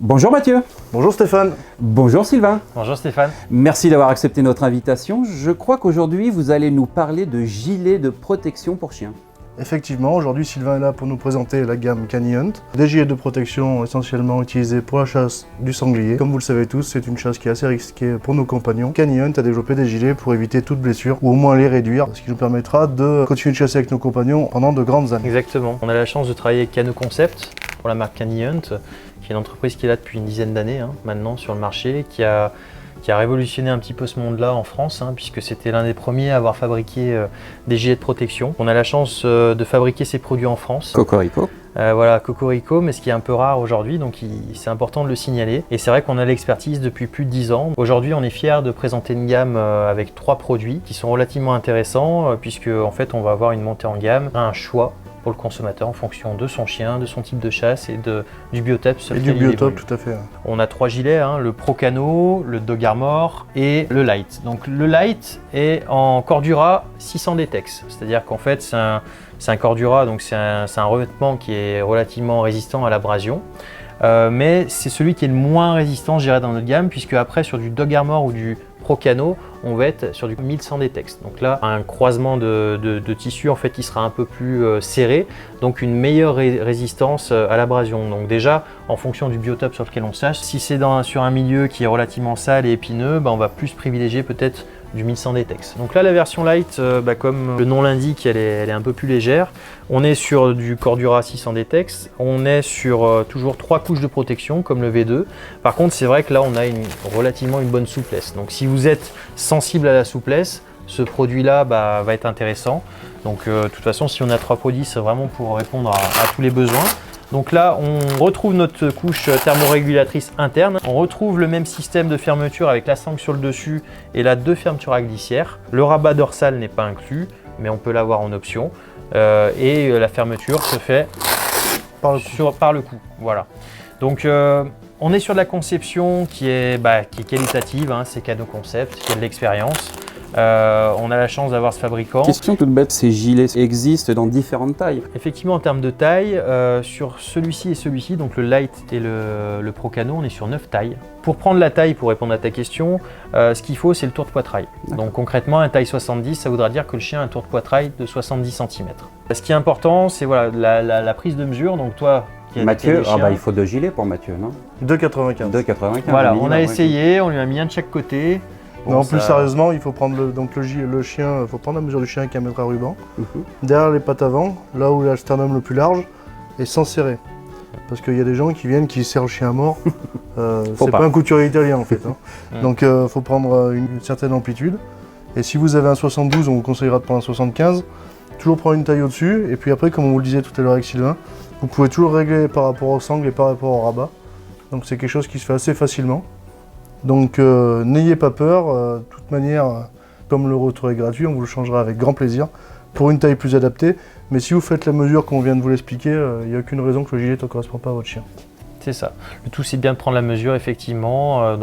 Bonjour Mathieu. Bonjour Stéphane. Bonjour Sylvain. Bonjour Stéphane. Merci d'avoir accepté notre invitation. Je crois qu'aujourd'hui vous allez nous parler de gilets de protection pour chiens. Effectivement, aujourd'hui Sylvain est là pour nous présenter la gamme Cani-Hunt. Des gilets de protection essentiellement utilisés pour la chasse du sanglier. Comme vous le savez tous, c'est une chasse qui est assez risquée pour nos compagnons. Cani-Hunt a développé des gilets pour éviter toute blessure, ou au moins les réduire, ce qui nous permettra de continuer de chasser avec nos compagnons pendant de grandes années. Exactement. On a la chance de travailler avec Cano Concept pour la marque Cani-Hunt, qui est une entreprise qui est là depuis une dizaine d'années maintenant sur le marché, qui a révolutionné un petit peu ce monde-là en France, puisque c'était l'un des premiers à avoir fabriqué des gilets de protection. On a la chance de fabriquer ces produits en France. Cocorico. Voilà, Cocorico, mais ce qui est un peu rare aujourd'hui, donc c'est important de le signaler. Et c'est vrai qu'on a l'expertise depuis plus de 10 ans. Aujourd'hui, on est fiers de présenter une gamme avec 3 produits qui sont relativement intéressants, puisque en fait, on va avoir une montée en gamme, un choix pour le consommateur en fonction de son chien, de son type de chasse et du biotope. Et du biotope, tout à fait. On a 3 gilets, le Pro Cano, le Dog Armor et le Light. Donc le Light est en Cordura 600 Detex, c'est-à-dire qu'en fait c'est un Cordura, donc c'est un revêtement qui est relativement résistant à l'abrasion. Mais c'est celui qui est le moins résistant, je dirais, dans notre gamme, puisque après sur du Dog Armor ou du Pro Cano, on va être sur du 1100 Detex. Donc là, un croisement de tissu en fait qui sera un peu plus serré, donc une meilleure résistance à l'abrasion. Donc déjà, en fonction du biotope sur lequel on chasse, si c'est sur un milieu qui est relativement sale et épineux, on va plus privilégier peut-être du 1100 Detex. Donc là, la version light, comme le nom l'indique, elle est un peu plus légère. On est sur du Cordura 600 Detex. On est sur toujours 3 couches de protection, comme le V2. Par contre, c'est vrai que là, on a relativement une bonne souplesse. Donc si vous êtes sensible à la souplesse, ce produit-là va être intéressant. Donc de toute façon, si on a 3 produits, c'est vraiment pour répondre à tous les besoins. Donc là, on retrouve notre couche thermorégulatrice interne. On retrouve le même système de fermeture avec la sangle sur le dessus et la 2 fermetures à glissière. Le rabat dorsal n'est pas inclus, mais on peut l'avoir en option. Et la fermeture se fait par le cou. Voilà. Donc on est sur de la conception qui est qualitative, c'est Cano Concept, qui a de l'expérience. On a la chance d'avoir ce fabricant. Question toute bête, ces gilets existent dans différentes tailles. Effectivement, en termes de taille, sur celui-ci et celui-ci, donc le Light et le Pro Cano, on est sur 9 tailles. Pour prendre la taille, pour répondre à ta question, ce qu'il faut, c'est le tour de poitrail. Donc concrètement, un taille 70, ça voudra dire que le chien a un tour de poitrail de 70 cm. Ce qui est important, c'est la prise de mesure. Donc toi, Mathieu, il faut 2 gilets pour Mathieu, non? 2,95. 2,95. Voilà, on a essayé, on lui a mis un de chaque côté. Bon, non, plus sérieusement, il faut prendre le chien, il faut prendre la mesure du chien avec un mètre à ruban. Derrière les pattes avant, là où il a le sternum le plus large, et sans serrer. Parce qu'il y a des gens qui viennent, qui serrent le chien mort. C'est pas un couturier italien en fait. Donc il faut prendre une certaine amplitude. Et si vous avez un 72, on vous conseillera de prendre un 75. Toujours prendre une taille au-dessus. Et puis après, comme on vous le disait tout à l'heure avec Sylvain, vous pouvez toujours régler par rapport au sangle et par rapport au rabat. Donc c'est quelque chose qui se fait assez facilement. Donc n'ayez pas peur, de toute manière, comme le retour est gratuit, on vous le changera avec grand plaisir pour une taille plus adaptée. Mais si vous faites la mesure qu'on vient de vous l'expliquer, il n'y a aucune raison que le gilet ne corresponde pas à votre chien. C'est ça. Le tout, c'est bien de prendre la mesure, effectivement.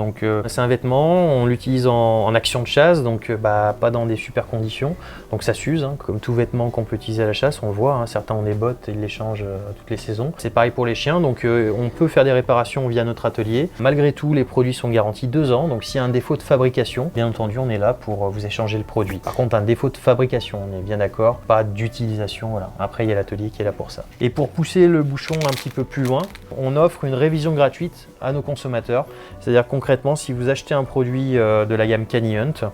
C'est un vêtement, on l'utilise en action de chasse, donc pas dans des super conditions. Donc ça s'use, comme tout vêtement qu'on peut utiliser à la chasse, on le voit. Certains ont des bottes et ils les changent toutes les saisons. C'est pareil pour les chiens, donc on peut faire des réparations via notre atelier. Malgré tout, les produits sont garantis 2 ans, donc s'il y a un défaut de fabrication, bien entendu, on est là pour vous échanger le produit. Par contre, un défaut de fabrication, on est bien d'accord, pas d'utilisation, voilà. Après, il y a l'atelier qui est là pour ça. Et pour pousser le bouchon un petit peu plus loin, on offre une révision gratuite à nos consommateurs. C'est-à-dire concrètement, si vous achetez un produit de la gamme Cani-Hunt,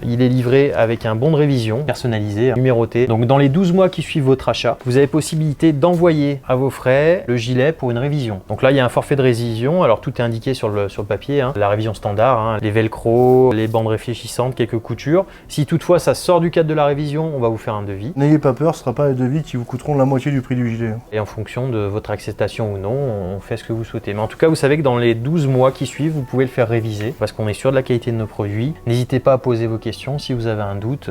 il est livré avec un bon de révision personnalisé, numéroté. Donc dans les 12 mois qui suivent votre achat, vous avez possibilité d'envoyer à vos frais le gilet pour une révision. Donc là, il y a un forfait de révision. Alors tout est indiqué sur le papier, la révision standard, les velcro, les bandes réfléchissantes, quelques coutures. Si toutefois ça sort du cadre de la révision, on va vous faire un devis. N'ayez pas peur, ce ne sera pas les devis qui vous coûteront la moitié du prix du gilet. Et en fonction de votre acceptation ou non, on fait ce que vous souhaitez. Mais en tout cas, vous savez que dans les 12 mois qui suivent, vous pouvez le faire réviser parce qu'on est sûr de la qualité de nos produits. N'hésitez pas à poser vos questions si vous avez un doute.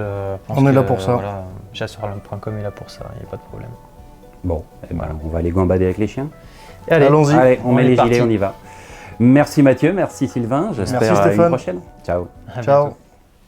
On est là pour ça. Voilà, chasseurland.com est là pour ça, il n'y a pas de problème. Bon, on va aller gambader avec les chiens. Allons-y. Allez, on met les gilets, on y va. Merci Mathieu, merci Sylvain, j'espère à une Stéphane. prochaine. Ciao. À Ciao. bientôt.